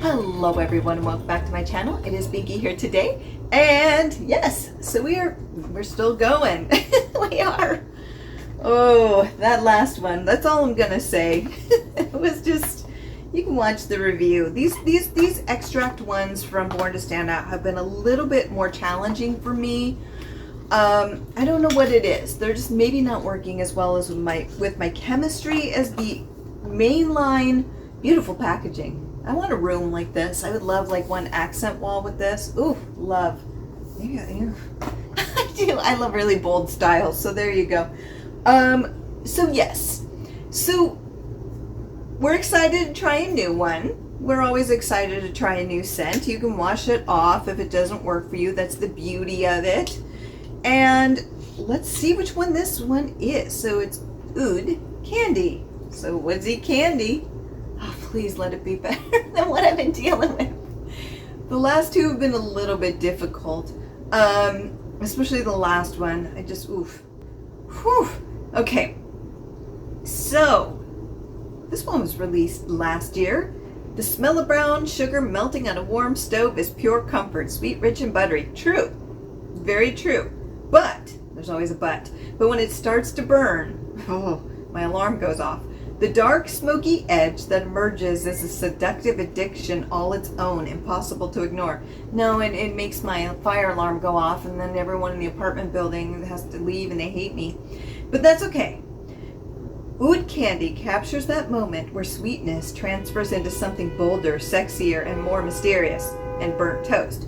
Hello everyone and welcome back to my channel. It is Binky here today. And yes, so we're still going. We are. Oh, that last one. That's all I'm gonna say. It was just, you can watch the review. These extract ones from Born to Stand Out have been a little bit more challenging for me. I don't know what it is. They're just maybe not working as well as with my chemistry as the mainline. Beautiful packaging. I want a room like this. I would love like one accent wall with this. Ooh, love. Yeah. I do. I love really bold styles. So there you go. So yes. So we're excited to try a new one. We're always excited to try a new scent. You can wash it off if it doesn't work for you. That's the beauty of it. And let's see which one this one is. So it's Oud Candy. So woodsy candy. Oh, please let it be better than what I've been dealing with. The last two have been a little bit difficult, especially the last one. I just, oof. Whew. Okay, so this one was released last year. The smell of brown sugar melting on a warm stove is pure comfort, sweet, rich, and buttery. True, very true. But, there's always a but. But when it starts to burn, oh, my alarm goes off. The dark, smoky edge that emerges is a seductive addiction all its own, impossible to ignore. No, it makes my fire alarm go off, and then everyone in the apartment building has to leave and they hate me. But that's okay. Oud Candy captures that moment where sweetness transfers into something bolder, sexier, and more mysterious, and burnt toast.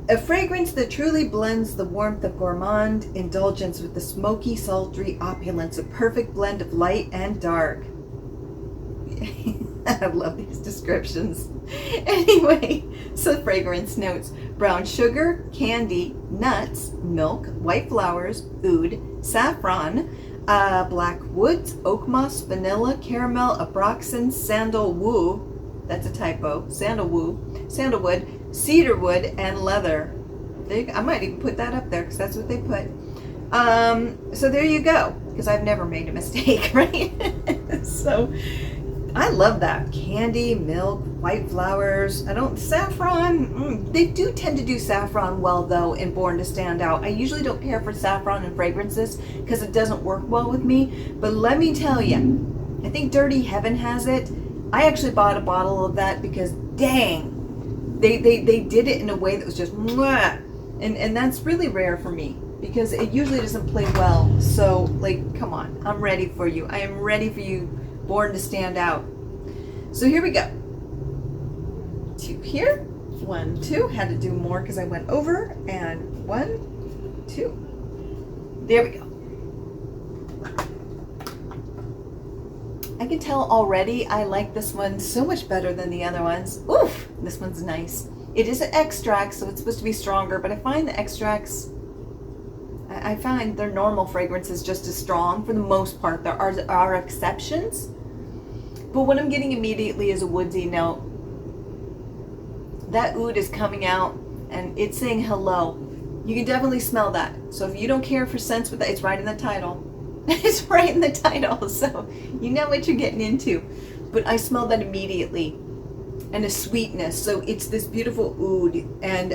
A fragrance that truly blends the warmth of gourmand indulgence with the smoky, sultry opulence, a perfect blend of light and dark. I love these descriptions. Anyway, so fragrance notes: brown sugar, candy, nuts, milk, white flowers, oud, saffron, black woods, oak moss, vanilla, caramel, abroxan, sandalwood, that's a typo, sandalwood, cedarwood, and leather. I might even put that up there because that's what they put. So there you go, because I've never made a mistake, right? So I love that. Candy, milk, white flowers. Saffron, they do tend to do saffron well though in Born to Stand Out. I usually don't care for saffron in fragrances because it doesn't work well with me. But let me tell you, I think Dirty Heaven has it. I actually bought a bottle of that because dang, they did it in a way that was just mwah. And that's really rare for me because it usually doesn't play well. So like, come on, I'm ready for you. I am ready for you, Born to Stand Out. So here we go. 2 here, 1, 2. Had to do more because I went over. And 1, 2. There we go. I can tell already I like this one so much better than the other ones. Oof, this one's nice. It is an extract, so it's supposed to be stronger, but I find the extracts, I find their normal fragrances just as strong for the most part. There are exceptions, but what I'm getting immediately is a woodsy note. That oud is coming out and it's saying hello. You can definitely smell that. So if you don't care for scents with that, it's right in the title. It's right in the title, so you know what you're getting into. But I smell that immediately, and a sweetness. So it's this beautiful oud and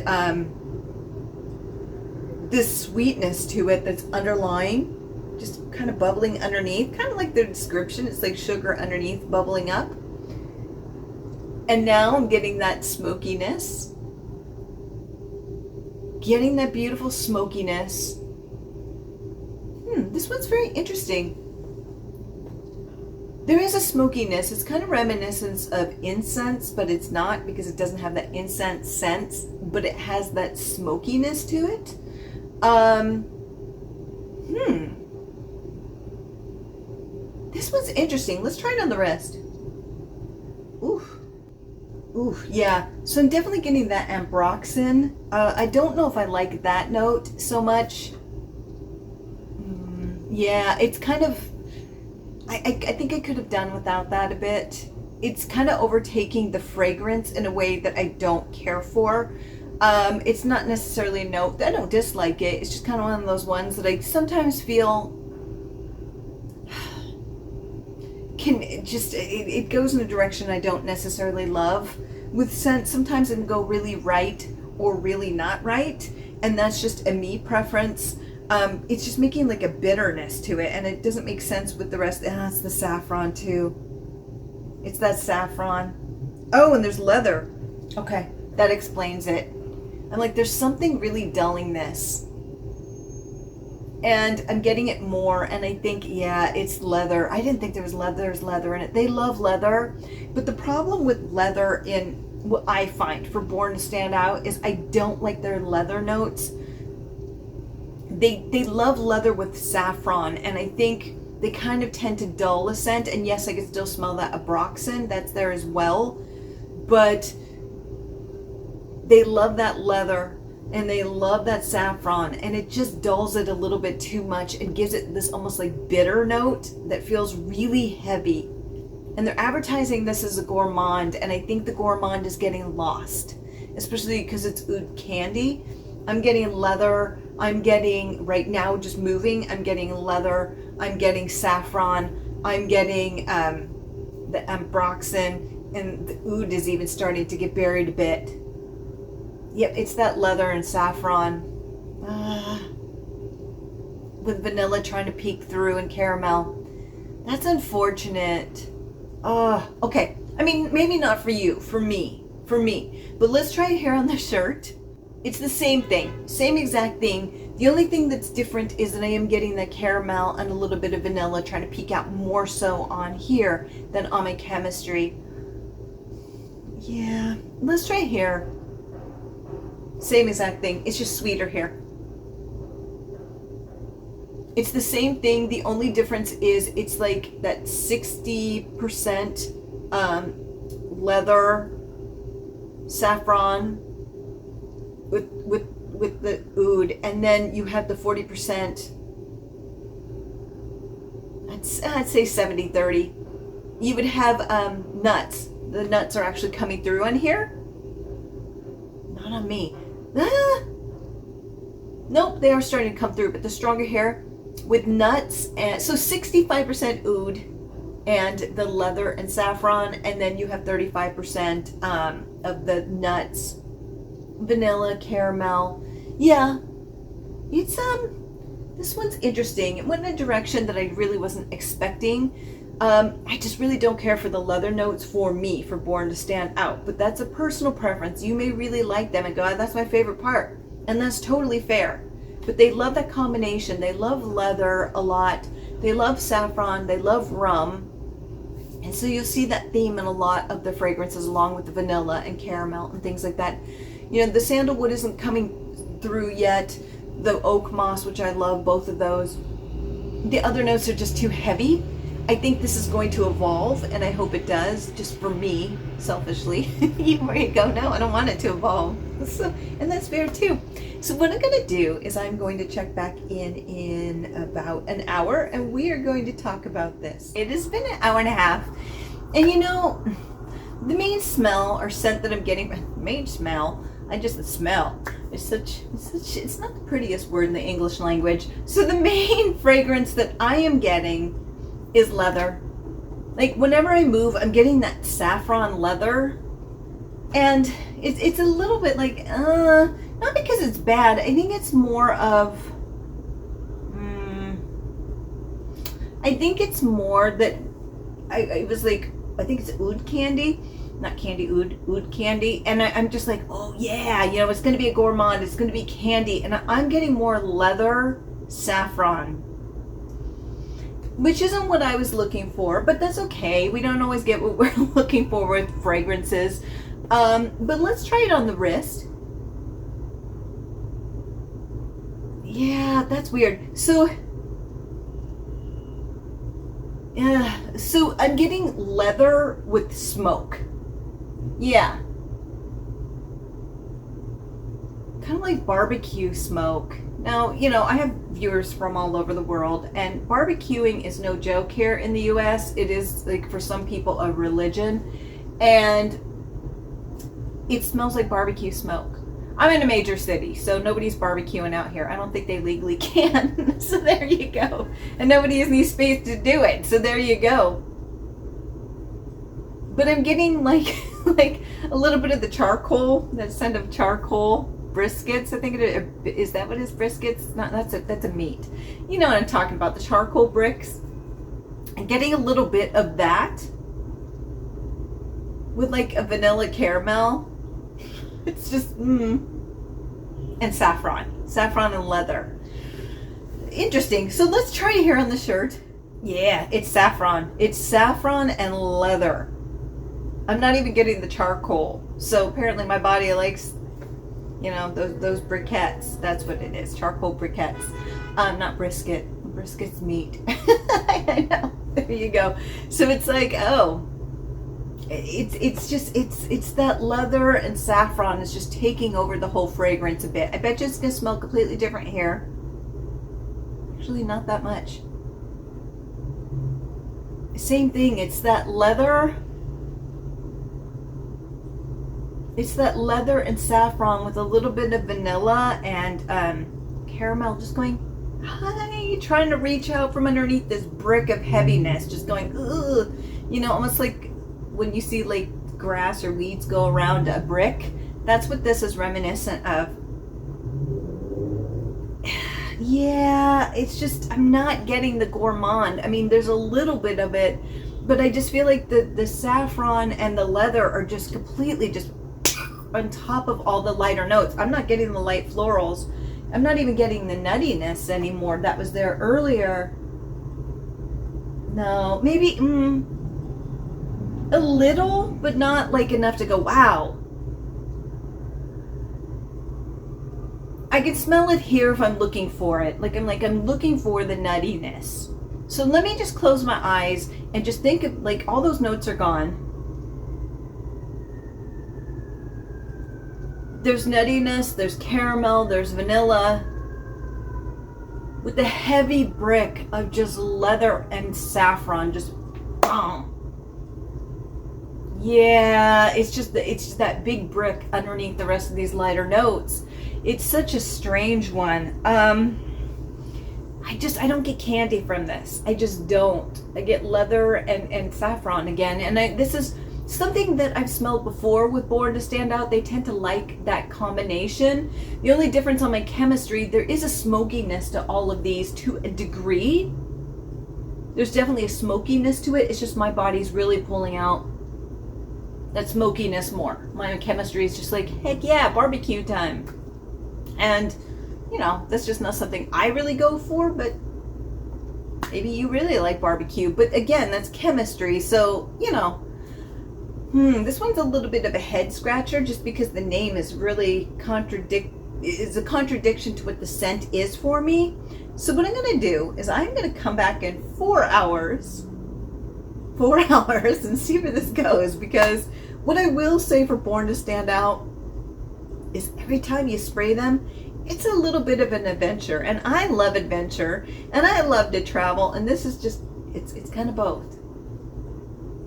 this sweetness to it that's underlying, just kind of bubbling underneath, kind of like the description. It's like sugar underneath bubbling up. And now I'm getting that smokiness, getting that beautiful smokiness. This one's very interesting. There is a smokiness. It's kind of reminiscent of incense, but it's not because it doesn't have that incense scent, but it has that smokiness to it. This one's interesting. Let's try it on the rest. Ooh, yeah. So I'm definitely getting that ambroxan. I don't know if I like that note so much. Yeah, it's kind of, I think I could have done without that a bit. It's kind of overtaking the fragrance in a way that I don't care for. It's not necessarily a note. I don't dislike it. It's just kind of one of those ones that I sometimes feel it goes in a direction I don't necessarily love. with scent, sometimes it can go really right or really not right, and that's just a me preference. It's just making like a bitterness to it, and it doesn't make sense with the rest. It's the saffron too. It's that saffron. Oh, and there's leather. Okay, that explains it. I'm like, there's something really dulling this. And I'm getting it more, and I think, yeah, it's leather. I didn't think there's leather in it. They love leather, but the problem with leather in what I find for Born to Stand Out is I don't like their leather notes. They love leather with saffron, and I think they kind of tend to dull a scent. And yes, I can still smell that abroxin, that's there as well, but they love that leather and they love that saffron, and it just dulls it a little bit too much and gives it this almost like bitter note that feels really heavy. And they're advertising this as a gourmand, and I think the gourmand is getting lost, especially because it's oud candy. I'm getting leather, I'm getting, right now just moving, I'm getting leather, I'm getting saffron, I'm getting the ambroxan, and the oud is even starting to get buried a bit. Yep, it's that leather and saffron with vanilla trying to peek through and caramel. That's unfortunate. Okay, I mean, maybe not for you, for me. But let's try it here on the shirt. It's the same thing, same exact thing. The only thing that's different is that I am getting the caramel and a little bit of vanilla trying to peek out more so on here than on my chemistry. Yeah, let's try here. Same exact thing, it's just sweeter here. It's the same thing, the only difference is it's like that 60% leather, saffron, with the oud, and then you have the 40%, I'd say 70-30. You would have nuts. The nuts are actually coming through on here. Not on me. Nope, they are starting to come through, but the stronger hair with nuts, and so 65% oud and the leather and saffron, and then you have 35% of the nuts, vanilla, caramel. Yeah, it's this one's interesting. It went in a direction that I really wasn't expecting. I just really don't care for the leather notes for me, for Born to Stand Out, but that's a personal preference. You may really like them and go, that's my favorite part, and that's totally fair. But they love that combination. They love leather a lot. They love saffron. They love rum. And so you'll see that theme in a lot of the fragrances, along with the vanilla and caramel and things like that. You know, the sandalwood isn't coming through yet. The oak moss, which I love, both of those. The other notes are just too heavy. I think this is going to evolve, and I hope it does, just for me, selfishly. Where you go, no, I don't want it to evolve. So, and that's fair too. So what I'm going to do is I'm going to check back in about an hour, and we are going to talk about this. It has been an hour and a half, and you know, the main smell or scent that I'm getting, the smell it's not the prettiest word in the English language. So the main fragrance that I am getting is leather. Like whenever I move, I'm getting that saffron leather, and it's a little bit like not because it's bad. I think it's more of I think it's more that I was like, I think it's oud candy, not candy, oud candy, and I'm just like, oh yeah, you know, it's going to be a gourmand, it's going to be candy, and I'm getting more leather, saffron, which isn't what I was looking for, but that's okay. We don't always get what we're looking for with fragrances. But let's try it on the wrist. Yeah, that's weird. So I'm getting leather with smoke. Yeah. Kind of like barbecue smoke. Now, you know, I have viewers from all over the world, and barbecuing is no joke here in the US. It is, like, for some people, a religion, and it smells like barbecue smoke. I'm in a major city, so nobody's barbecuing out here. I don't think they legally can. So there you go. And nobody has any space to do it, so there you go. But I'm getting like like a little bit of the charcoal, that scent of charcoal. Briskets, I think it is. That what it is? Briskets? Not, that's a meat. You know what I'm talking about, the charcoal bricks. And getting a little bit of that with like a vanilla caramel. It's just and saffron and leather. Interesting. So let's try it here on the shirt. Yeah, it's saffron. It's saffron and leather. I'm not even getting the charcoal. So apparently my body likes, you know, those briquettes. That's what it is. Charcoal briquettes. Not brisket. Brisket's meat. I know. There you go. So it's like, oh, it's that leather and saffron is just taking over the whole fragrance a bit. I bet you it's gonna smell completely different here. Actually, not that much. Same thing. It's that leather. It's that leather and saffron with a little bit of vanilla and caramel, just going, hi, trying to reach out from underneath this brick of heaviness, just going, ugh, you know, almost like when you see like grass or weeds go around a brick. That's what this is reminiscent of. Yeah, it's just, I'm not getting the gourmand. I mean, there's a little bit of it, but I just feel like the saffron and the leather are just completely just on top of all the lighter notes. I'm not getting the light florals. I'm not even getting the nuttiness anymore that was there earlier. No, maybe a little, but not like enough to go, wow. I can smell it here if I'm looking for it. I'm looking for the nuttiness. So let me just close my eyes and just think of, like, all those notes are gone. There's nuttiness, there's caramel, there's vanilla, with the heavy brick of just leather and saffron, just boom. Yeah, it's just that big brick underneath the rest of these lighter notes. It's such a strange one. I don't get candy from this. I just don't. I get leather and saffron again, and this is something that I've smelled before with Born to Stand Out. They tend to like that combination. The only difference on my chemistry, there is a smokiness to all of these to a degree. There's definitely a smokiness to it. It's just my body's really pulling out that smokiness more. My chemistry is just like, heck yeah, barbecue time. And, you know, that's just not something I really go for, but maybe you really like barbecue. But again, that's chemistry, so, you know. This one's a little bit of a head scratcher just because the name is really is a contradiction to what the scent is for me. So what I'm going to do is I'm going to come back in 4 hours and see where this goes, because what I will say for Born to Stand Out is every time you spray them, it's a little bit of an adventure, and I love adventure and I love to travel, and this is just, it's kind of both.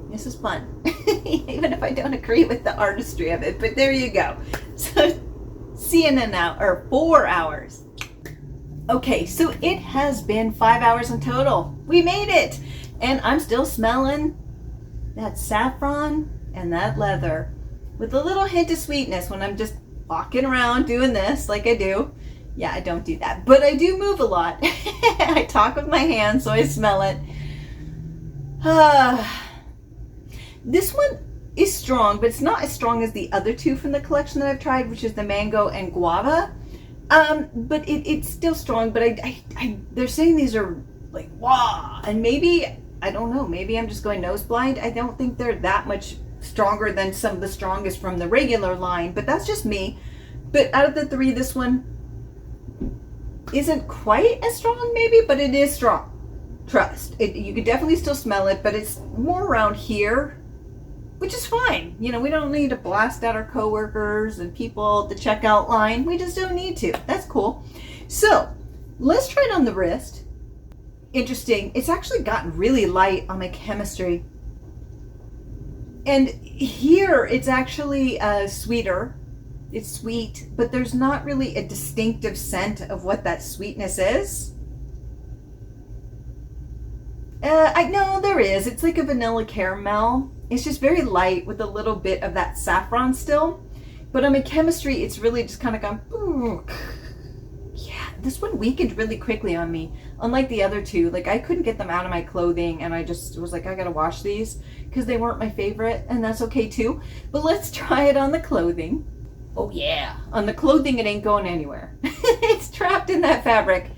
This is fun, even if I don't agree with the artistry of it, but there you go. So see you in an hour, or 4 hours. Okay, so it has been 5 hours in total. We made it, and I'm still smelling that saffron and that leather with a little hint of sweetness when I'm just walking around doing this like I do. Yeah, I don't do that, but I do move a lot. I talk with my hands, so I smell it. This one is strong, but it's not as strong as the other two from the collection that I've tried, which is the mango and guava. But it's still strong, but they're saying these are like, wow. And maybe, I don't know, maybe I'm just going nose blind. I don't think they're that much stronger than some of the strongest from the regular line, but that's just me. But out of the three, this one isn't quite as strong maybe, but it is strong. Trust. You could definitely still smell it, but it's more around here, which is fine. You know, we don't need to blast out our coworkers and people at the checkout line. We just don't need to. That's cool. So let's try it on the wrist. Interesting. It's actually gotten really light on my chemistry. And here it's actually sweeter. It's sweet, but there's not really a distinctive scent of what that sweetness is. I know there is. It's like a vanilla caramel. It's just very light with a little bit of that saffron still. But on my chemistry, it's really just kind of gone, ooh. Yeah, this one weakened really quickly on me. Unlike the other two, like I couldn't get them out of my clothing, and I just was like, I gotta wash these because they weren't my favorite, and that's okay too. But let's try it on the clothing. Oh yeah, on the clothing it ain't going anywhere. It's trapped in that fabric.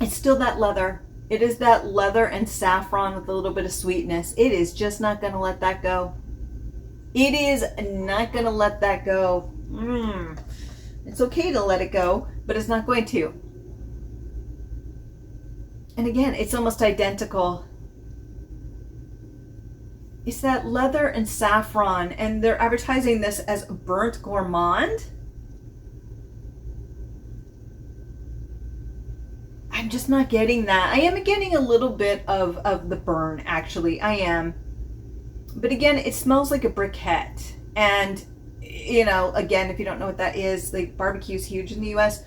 It's still that leather. It is that leather and saffron with a little bit of sweetness. It is just not gonna let that go. It is not gonna let that go. It's okay to let it go, but it's not going to. And again, it's almost identical. It's that leather and saffron, and they're advertising this as burnt gourmand. I'm just not getting that. I am getting a little bit of the burn, actually. I am. But again, it smells like a briquette. And, you know, again, if you don't know what that is, like barbecue is huge in the US.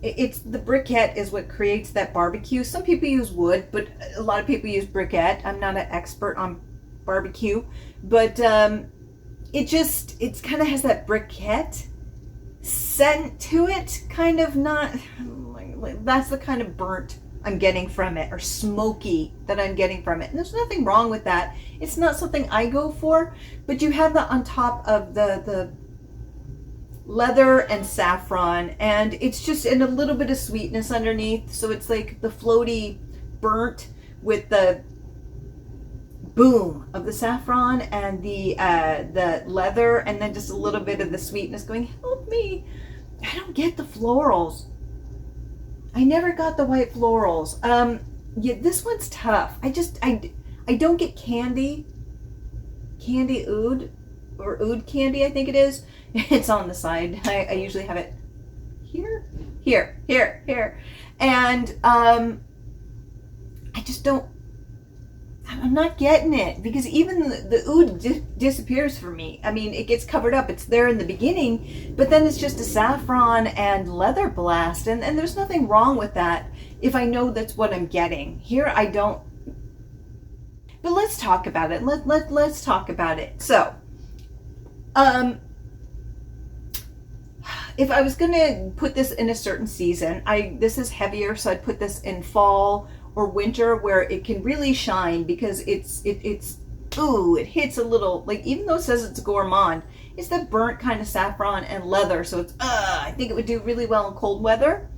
It's the briquette is what creates that barbecue. Some people use wood, but a lot of people use briquette. I'm not an expert on barbecue, but it kind of has that briquette scent to it, kind of not like that's the kind of burnt I'm getting from it, or smoky that I'm getting from it. And there's nothing wrong with that. It's not something I go for, but you have that on top of the leather and saffron, and it's just in a little bit of sweetness underneath. So it's like the floaty burnt with the boom of the saffron and the leather, and then just a little bit of the sweetness going, help me. I don't get the florals. I never got the white florals. Yeah, this one's tough. I don't get candy oud, or oud candy, I think it is. It's on the side. I usually have it here. And I just don't, I'm not getting it, because even the oud disappears for me. I mean, it gets covered up. It's there in the beginning, but then it's just a saffron and leather blast, and there's nothing wrong with that if I know that's what I'm getting. Here, I don't. But let's talk about it. Let's talk about it. So, if I was gonna put this in a certain season, this is heavier, so I'd put this in fall or winter, where it can really shine, because it hits a little, like, even though it says it's gourmand, it's that burnt kind of saffron and leather. So it's I think it would do really well in cold weather.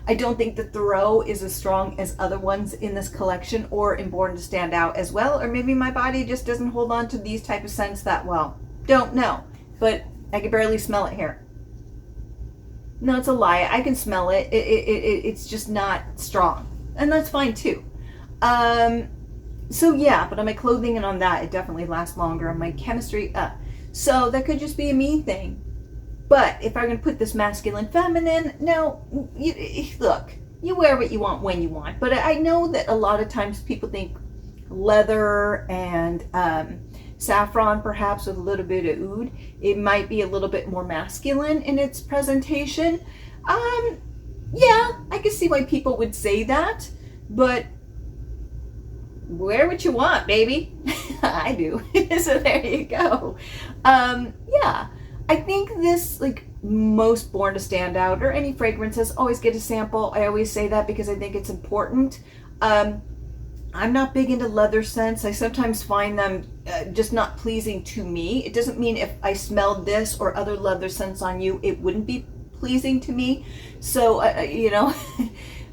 I don't think the Thoreau is as strong as other ones in this collection, or in Born to Stand Out as well, or maybe my body just doesn't hold on to these type of scents that well. Don't know, but I can barely smell it here. No, it's a lie. I can smell it. It's just not strong. And that's fine too. So yeah, but on my clothing and on that, it definitely lasts longer. On my chemistry, so that could just be a me thing. But if I'm going to put this masculine, feminine, no, look, you wear what you want when you want. But I know that a lot of times people think leather and saffron, perhaps with a little bit of oud, it might be a little bit more masculine in its presentation. Yeah, I can see why people would say that, but wear what you want, baby. I do. So there you go. Yeah, I think this, like most Born to Stand Out or any fragrances, always get a sample. I always say that because I think it's important. I'm not big into leather scents. I sometimes find them just not pleasing to me. It doesn't mean if I smelled this or other leather scents on you, it wouldn't be pleasing to me. So you know,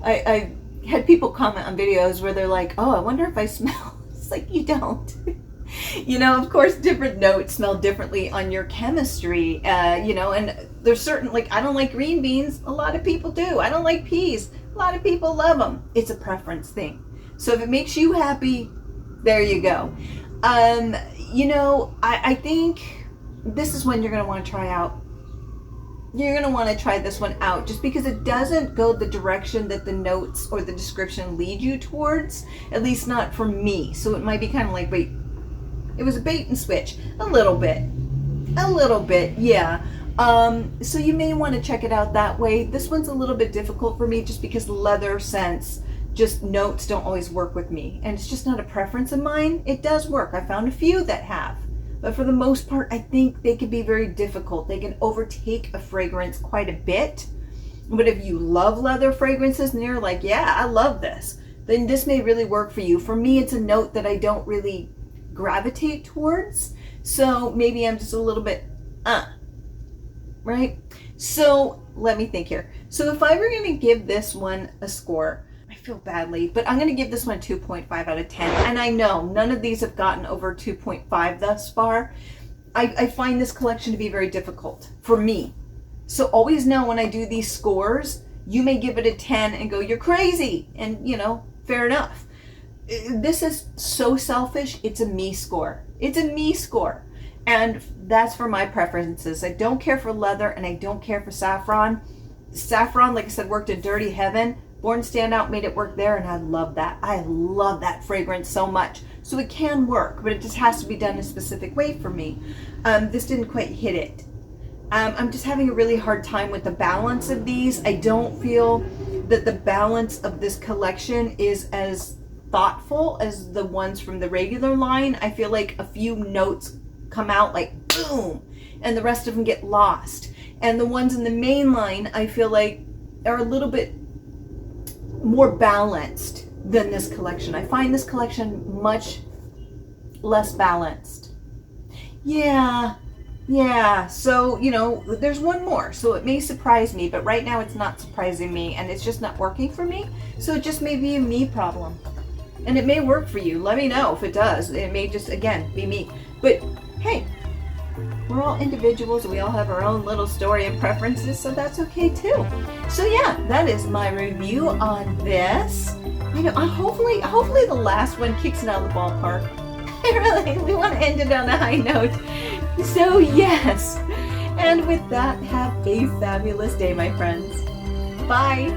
I had people comment on videos where they're like, oh, I wonder if I smell. It's like, you don't. You know, of course, different notes smell differently on your chemistry, you know, and there's certain, like, I don't like green beans. A lot of people do. I don't like peas. A lot of people love them. It's a preference thing. So if it makes you happy, there you go. You know, I think this is when you're going to want to try out. You're going to want to try this one out, just because it doesn't go the direction that the notes or the description lead you towards, at least not for me. So it might be kind of like, wait, it was a bait and switch. A little bit, yeah. So you may want to check it out that way. This one's a little bit difficult for me just because leather scents just notes don't always work with me. And it's just not a preference of mine. It does work. I found a few that have. But for the most part, I think they can be very difficult. They can overtake a fragrance quite a bit. But if you love leather fragrances and you're like, yeah, I love this, then this may really work for you. For me, it's a note that I don't really gravitate towards. So maybe I'm just a little bit, right? So let me think here. So if I were going to give this one a score, I feel badly, but I'm going to give this one 2.5 out of 10. And I know none of these have gotten over 2.5 thus far. I find this collection to be very difficult for me. So always know when I do these scores, you may give it a 10 and go, you're crazy. And fair enough. This is so selfish. It's a me score. It's a me score. And that's for my preferences. I don't care for leather and I don't care for saffron. Saffron, like I said, worked in Dirty Heaven. Born Standout made it work there, and I love that. I love that fragrance so much. So it can work, but it just has to be done a specific way for me. This didn't quite hit it. I'm just having a really hard time with the balance of these. I don't feel that the balance of this collection is as thoughtful as the ones from the regular line. I feel like a few notes come out like boom, and the rest of them get lost. And the ones in the main line, I feel like are a little bit more balanced than this collection. I find this collection much less balanced. Yeah. So, there's one more. So it may surprise me, but right now it's not surprising me and it's just not working for me. So it just may be a me problem. And it may work for you. Let me know if it does. It may just, again, be me. But hey, we're all individuals. We all have our own little story and preferences, so that's okay too. So yeah, that is my review on this. Hopefully the last one kicks it out of the ballpark. We want to end it on a high note. So yes. And with that, have a fabulous day, my friends. Bye.